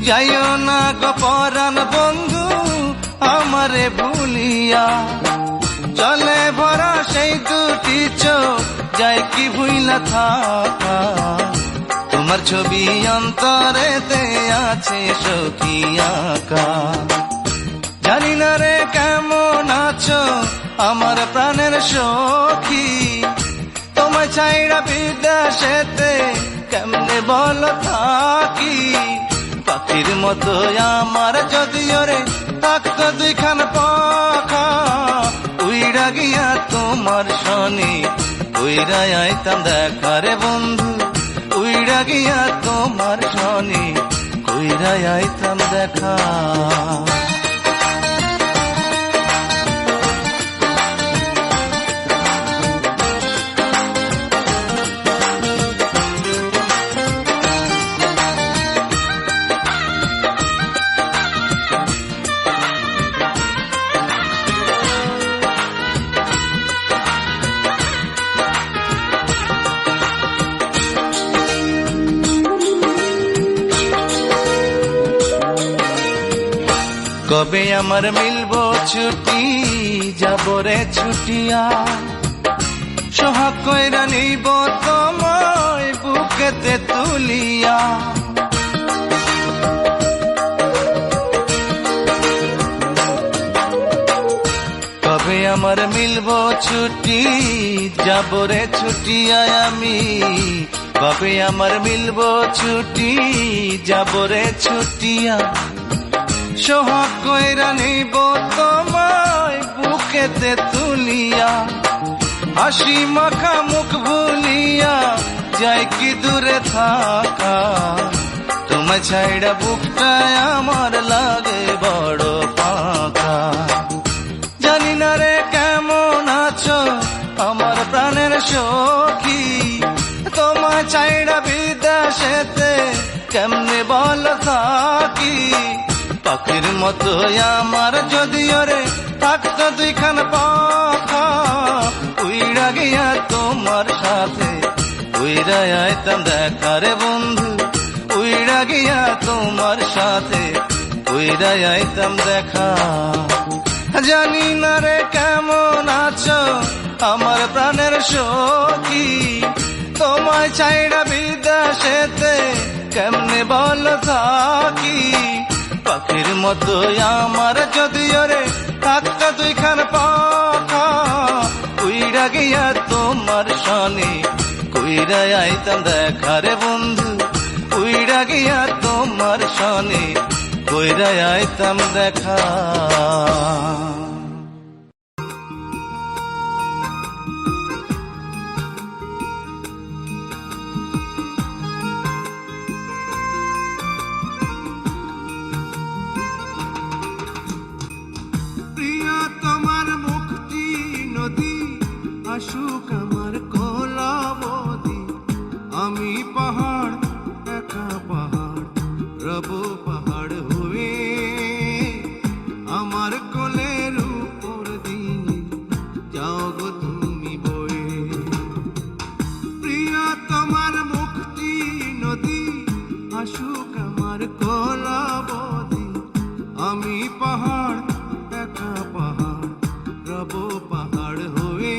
যাইও না গো পরাণ বন্ধু আমারে ভুলিয়া, জলে ভরা সেই দুটি চোখ যায় কি ভুইলা থাকা। তোমার ছবি অন্তরেতে আছে সখী আঁকা। জানি না রে কেমন আছো আমার প্রাণের সখী, তোমায় ছাইড়া বিদেশেতে কেমনে বল থাকি। পাখির মতো আমার যদিও রে থাকতো দুইখান পাখা, উইড়া গিয়া তোমার শনি উইড়া আইতাম দেখা রে বন্ধু, উইড়া গিয়া তোমার শনি উইড়া আইতাম দেখা। কবে আমার মিলবো ছুটি যাব রে ছুটিয়া, সোহাগ কইরা নিব তোমায় বুকেতে তুলিয়া। কবে আমার মিলবো ছুটি যাব রে ছুটিয়া আমি, কবে আমার মিলবো ছুটি যাব রে ছুটিয়া। সোহাগ কইরা নিব তোমায় বুকেতে তুলিয়া, হাসি মাখা মুখ ভুলিয়া যাই কি দূরে থাকা। তোমায় ছাইড়া বুকটায় আমার লাগে বড় ফাঁকা। জানি না রে কেমন আছো আমার প্রাণের সখী, তোমায় ছাইড়া বিদেশেতে কেমনে বল থাকি। পাখির মতো আমার যদিও রে থাকতো দুইখান পাখা, উইড়া গিয়া তোমার সাথে উইড়া আইতাম দেখা রে বন্ধু, উইড়া গিয়া তোমার সাথে উইড়া আইতাম দেখা। জানি না রে কেমন আছো আমার প্রাণের সখী, তোমায় ছাইড়া বিদেশেতে কেমনে বল থাকি। পাখির মতো আমার যদিও রে থাকতো দুইখান পাখা, উইড়া গিয়া তোমার শনি উইড়া আইতাম দেখা রে বন্ধু, উইড়া গিয়া তোমার শনি উইড়া আইতাম দেখা। আসুক আমার কোলাবতী, আমি পাহাড় একা পাহাড় রব পাহাড় হয়ে, আমার কোলের উপর দিয়ে যাও গো তুমি বয়ে। প্রিয়া তোমার মুক্তি নদী আসুক আমার কোলাবতী, আমি পাহাড় একা পাহাড় রব পাহাড় হয়ে,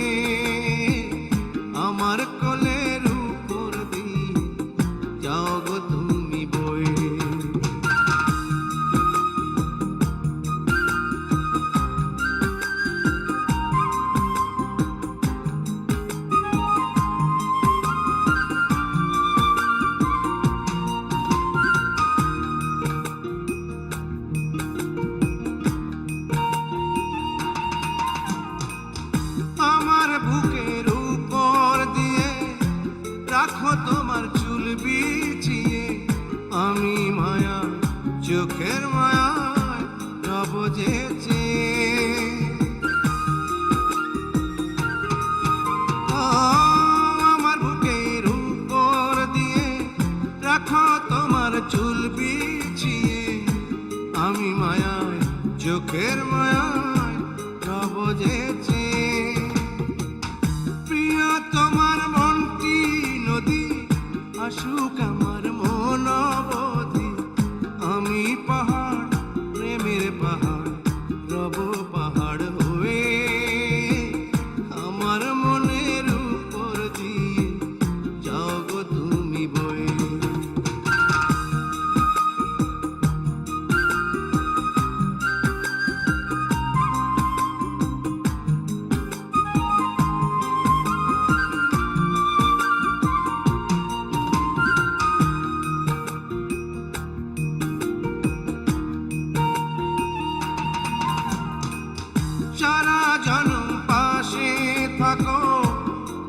থাকো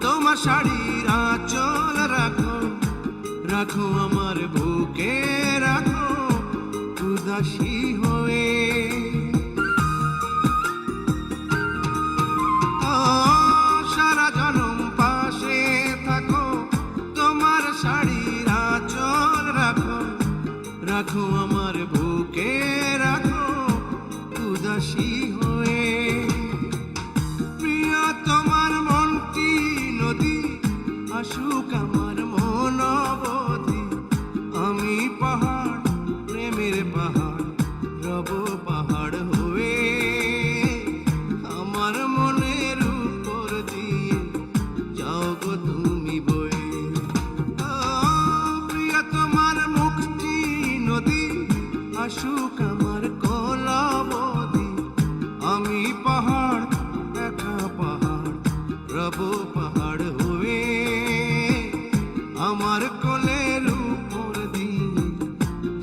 তোমার শাড়ির আঁচল রাখো রাখো আমার বুকে রাখো উদাসী হয়ে ও সারা জনম পাশে থাকো তোমার শাড়ির আঁচল রাখো রাখো আমার বুকে রাখো উদাসী হয়ে প্রিয় তোমার মনটি নদী আসুক আমার মন অবধি আমি পাহাড় প্রেমের পাহাড় রব পাহাড় হয়ে আমার মনের উপর দিয়ে যাও গো তুমি বয়ে ও প্রিয় তোমার মুক্তি নদী আসুক আমার কলাবধি আমি পাহাড় একা পাহাড় রব পাহাড় হয়ে আমার কোলের উপর দিয়ে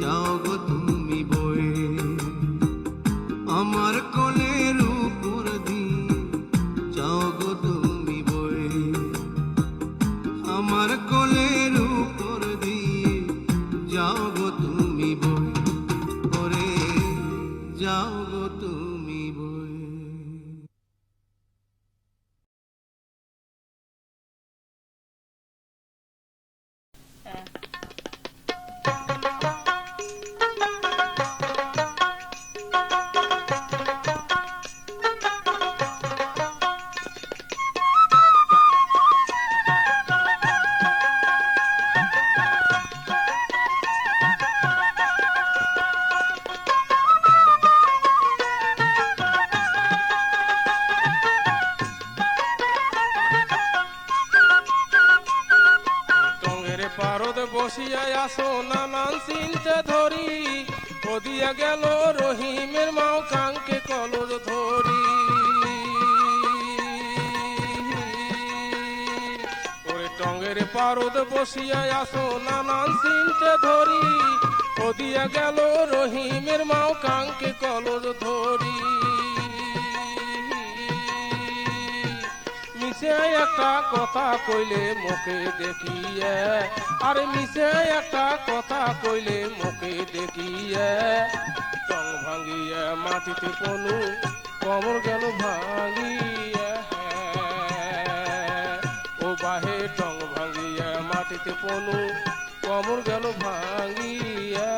যাও গো তুমি বয়ে আমার কোলের উপর দিয়ে যাও গো তুমি বয়ে আমার কোলের উপর দিয়ে যাও গো তুমি বয়ে ওরে যাও গো তুমি বয়ে টঙ্গের পারদ বসিয়া আসো নানান চিন্তা ধরি ওদিয়া গেল রহিমের মাও কাঙ্কে কলর ধরি ওরে টঙ্গের পারদ বসিয়া আসো নানান চিন্তা ধরি ওদিয়া গেল রহিমের মাও কাঙ্কে কলর ধরি মিশে একটা কথা কইলে মুখে দেখিয়ে আরে মিশে একটা কথা কইলে মুখে দেখিয়ে টং ভাঙিয়ে মাটিতে পনু কমর গেল ভাঙিয়ে ও বাহে টং ভাঙিয়ে মাটিতে পনু কমর গেল ভাঙিয়ে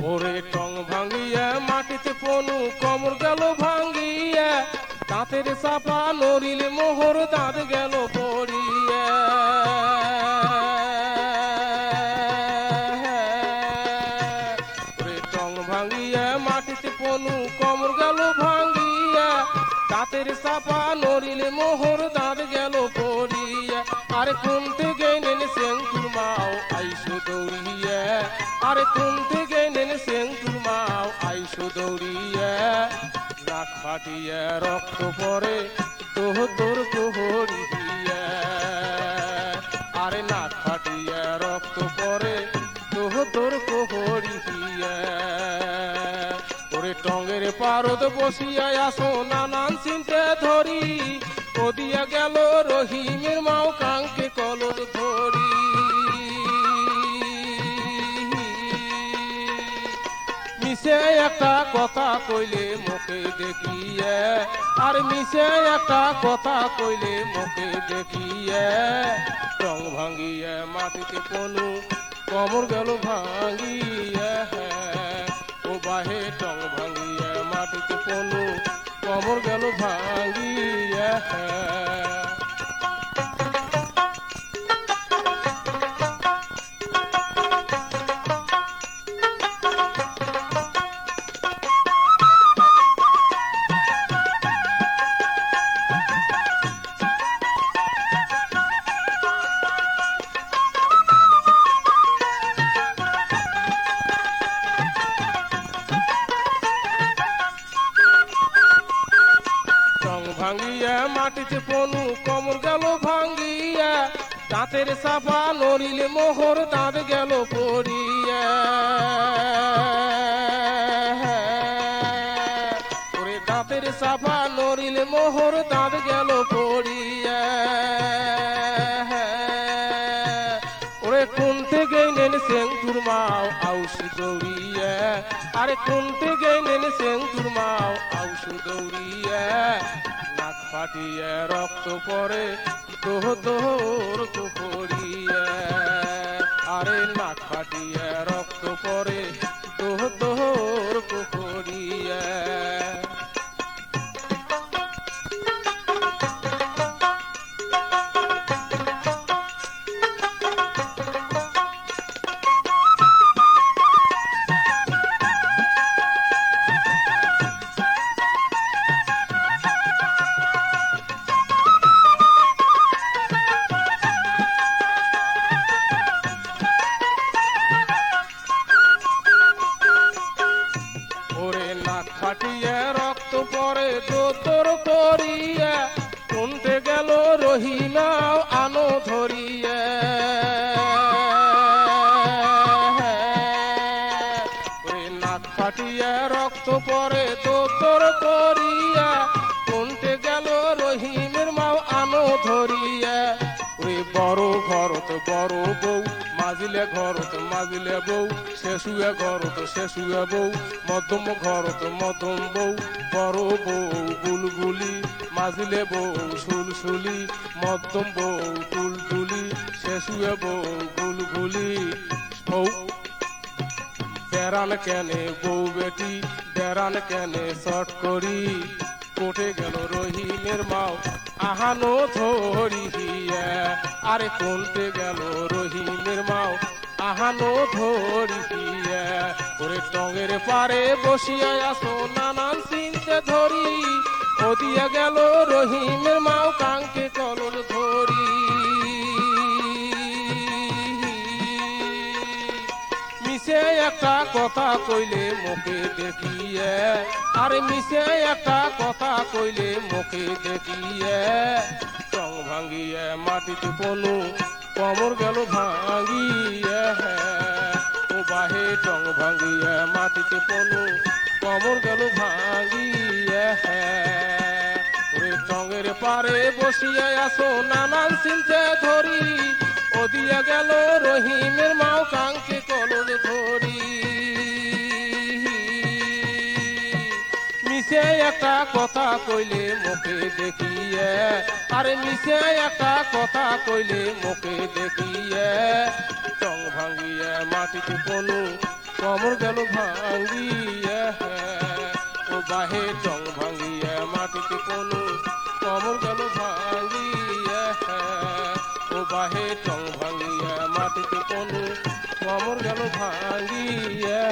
ওরে টং ভাঙিয়া মাটিতে পনু কমর গেল ভাঙিয়া দাঁতের চাপা নড়িল মোহর দাঁত গেল পড়িয়া ওরে টং ভাঙিয়া মাটিতে পনু কমর গেল ভাঙিয়া দাঁতের চাপা নড়িল মোহর দাঁত গেল পড়িয়া আরে কুনতে গেলেন সেঙ্কুর মাও আইসো দৌড়িয়া আরে কুনতে গেলেন সেঙ্কুর মাও আইসো দৌড়িয়া নাক ফাটিয়া রক্ত পরে তোর কোহরিয়া আরে নাক ফাটিয়া রক্ত পরে তোর কোহরিয়া ওরে টঙ্গের পারদ বসিয়া আসো নানান চিন্তা ধরি ওদিয়া গেল রহিমের মাও কাঙ্কে কলর ধরি মিশে একটা কথা কইলে মুখে দেখিয়ে আর মিশে একটা কথা কইলে মুখে দেখিয়ে টং ভাঙিয়ে মাটিতে পনু কমর গেল ভাঙিয়ে ও বাহে টং ভাঙিয়ে মাটিতে পনু কমর গেল ভাঙিয়ে দাঁতের চাপা নড়িলে মোহর দাঁত গেল পড়িয়া ওরে দাঁতের চাপা নড়িলে মোহর দাঁত গেল পড়িয়া ওরে কোনতে গেলেন সেঙ্গুর মাও আউসি দৌড়িয়া আরে কোনতে গেলেন সেঙ্গুর মাও আউসি দৌড়িয়া নাক ফাটিয়া রক্ত পরে দোহ দোহর কুকুরিয়া আরে নাক ফাটিয়া রক্ত পরে দোহ দোহর কুকুরিয়া ফাটিয়া রক্ত পরে দোতর করিয়া কোনতে গেল রহিমাও আনো ধরিয়া ওই নাক ফাটিয়া রক্ত পরে দোতর করিয়া কোনতে গেল রহিমের মাও আনো ধরিয়া ওই বড় ঘরত বড় বউ মাজিলে ঘরত মাজিলে বউ শেষুয়া ঘরত শেষুয়া বউ মধ্যম ঘরত মধ্যম বউ বড় বউ বুলবুলি মাজিলে বউ সুলসুলি মধ্যম বউ টুলটুলি শেষুয়া বউ গুলগুলি বউ বেড়ান কেনে বউ বেটি বেড়ান কেনে শর্ট করি কোটে গেল রহিমের মাও আহানো ধরিয়া আরে কোনতে গেল রহিমের মাও আহানো ধরিয়া ওরে টঙের পারে বসিয়া আসো নানান চিনতে ধরি ওদিয়া গেল রহিমের মাও কাঙ্কে কলর ধরি মিশে একটা কথা কইলে মুখে দেখিয়ে আরে মিশে একটা কথা কইলে মুখে দেখিয়ে টং ভাঙ্গিয়ে মাটিতে পনু কমর গেল ভাঙ্গিয়ে ও বাহে টং ভাঙ্গিয়ে মাটিতে পনু কমর গেল ভাঙ্গিয়ে ওরে টঙের পারে বসিয়ে আসো নানান চিনতে ধরি ওদিয়া গেল রহিমের মাও কাঙ্কে কলর ধরি মিশে একটা কথা কইলে মুখে দেখিয়ে আরে মিশে একটা কথা কইলে মুখে দেখিয়ে টং ভাঙ্গিয়ে মাটিতে পনু কমর গেল ভাঙ্গিয়ে ও বাহে টং ভাঙ্গিয়ে মাটিতে পনু কমর গেল ভাঙ্গিয়ে ও বাহে টং ভাঙ্গিয়ে মাটিতে পনু কমর গেল ভাঙ্গিয়ে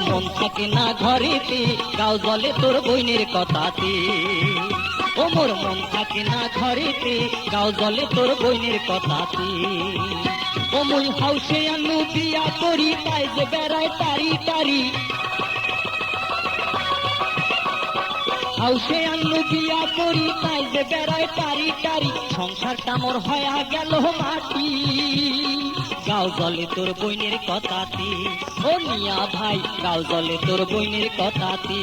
মন থাকে না ঘরেতে গাও জলে তোর বইনের কথাতে ও মোর মন থাকে না ঘরেতে গাও জলে তোর বইনের কথাতে ও মুই হাউসে আনু বিয়া করি তাই যে বেড়ায় তারি তারি হাউসে আনু বিয়া করি তাই যে বেড়ায় তারি তারি সংসারটা মোর হয়া গেল মাটি গাও জলে তোর বইনের কথাতে ও মিয়া ভাই গাও জলে তোর বইনের কথাতে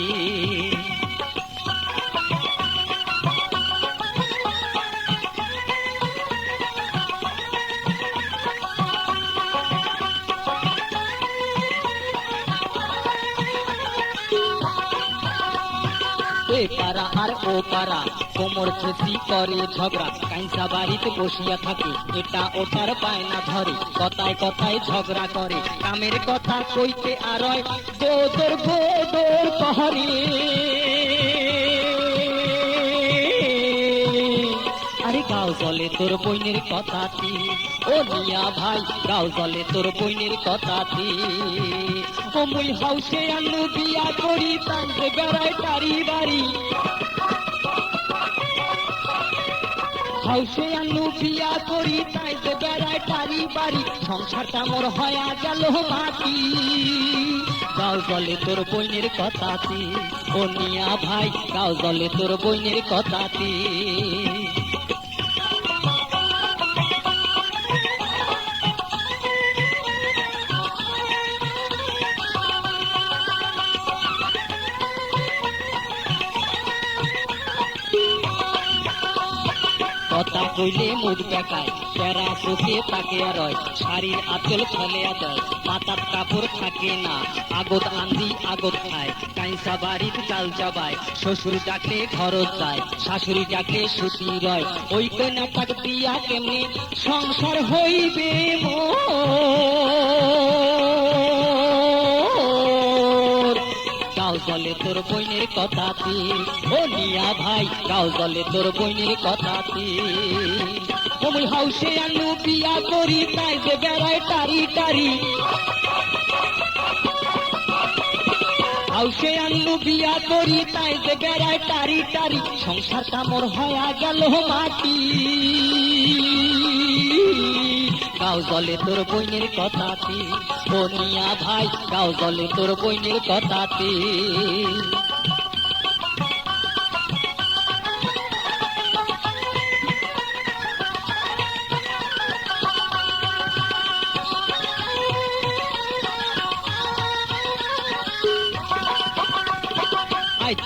এ পারা আর ও পারা কোমর ছেঁচি করে ঝগড়া কাইসা বাড়িতে বসিয়া থাকে এটা ওটার পায় না ধরে কথায় কথায় ঝগড়া করে কামের কথা কইতে আর গোদর গোদর পহরে আরে গাও জলে তোর বইনের কথাতে ও মিয়া ভাই গাও জলে তোর বইনের কথাতে ও মুই হাউসে আনু বিয়া করি তাই যে বেড়ায় তারি বাড়ি হাউসে আনু বিয়া করি তাই যে বেড়ায় টারি বাড়ি সংসারটা মোর হয়া গেল মাটি গাও জলে তোর বইনের কথাতি ও নিয়া ভাই গাও জলে তোর বইনের কথাতি কথা কইলে মুখ বেকায় সেরা চোখে তাকিয়া রয় শাড়ির আঁচল ফেলিয়া দেয় মাথার কাপড় থাকে না আগত আন্দি আগত খায় কাইসা বাড়ির চাল চাবায় শ্বশুর ডাকলে ঘরত যায় শাশুড়ি ডাকলে সুতি রয় ওই কন্যা তাক দিয়া কেমনি সংসার হইবে মোর গাও জলে তোর বইনের কথাতি ও নিয়া ভাই গাও জলে তোর বইনের কথাতি ওই হাউসে আনু বিয়া করি তাই যে বেড়ায় টারি টারি হাউসে আনু বিয়া করি তাই যে বেড়ায় টারি টারি সংসারটা মোর হয়া গেল মাটি গাও জলে তোর বইনের কথাতি ও নিয়া ভাই গাও জলে তোর বইনের কথাতি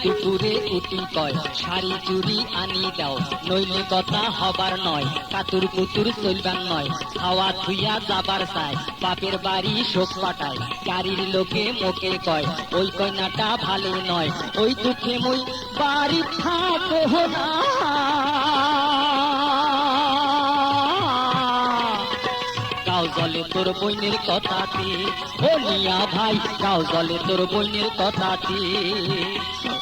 দুপুরে উঠি কয় শাড়ি চুড়ি আনি দাও নইলে কথা হবার নয় কাতুর কুতুর চলবার নয় খাওয়া থুইয়া যাবার চাই বাপের বাড়ি শোক পাঠায় গাড়ির লোকে মোকে কয় ওই কন্যাটা ভালো নয় ওই দুঃখে মই বাড়ি থাকো না গাও জলে তোর বইনের কথাতি ও নিয়া ভাই গাও জলে তোর বইনের কথাতি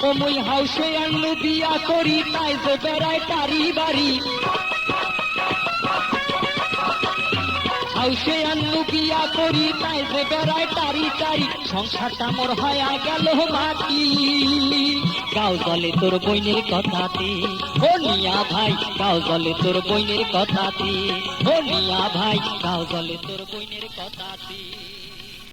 ও মুই হাউসে আনলু বিয়া করি তাই যে বেড়ায় টারি বাড়ি হাউসে আনলু বিয়া করি তাই যে বেড়ায় টারি টারি সংসারটা মোর হয়া গেল মাটি গাও জলে তোর বইনের কথাতি ও নিয়া ভাই গাও জলে তোর বইনের কথাতি ও নিয়া ভাই গাও জলে তোর বইনের কথাতি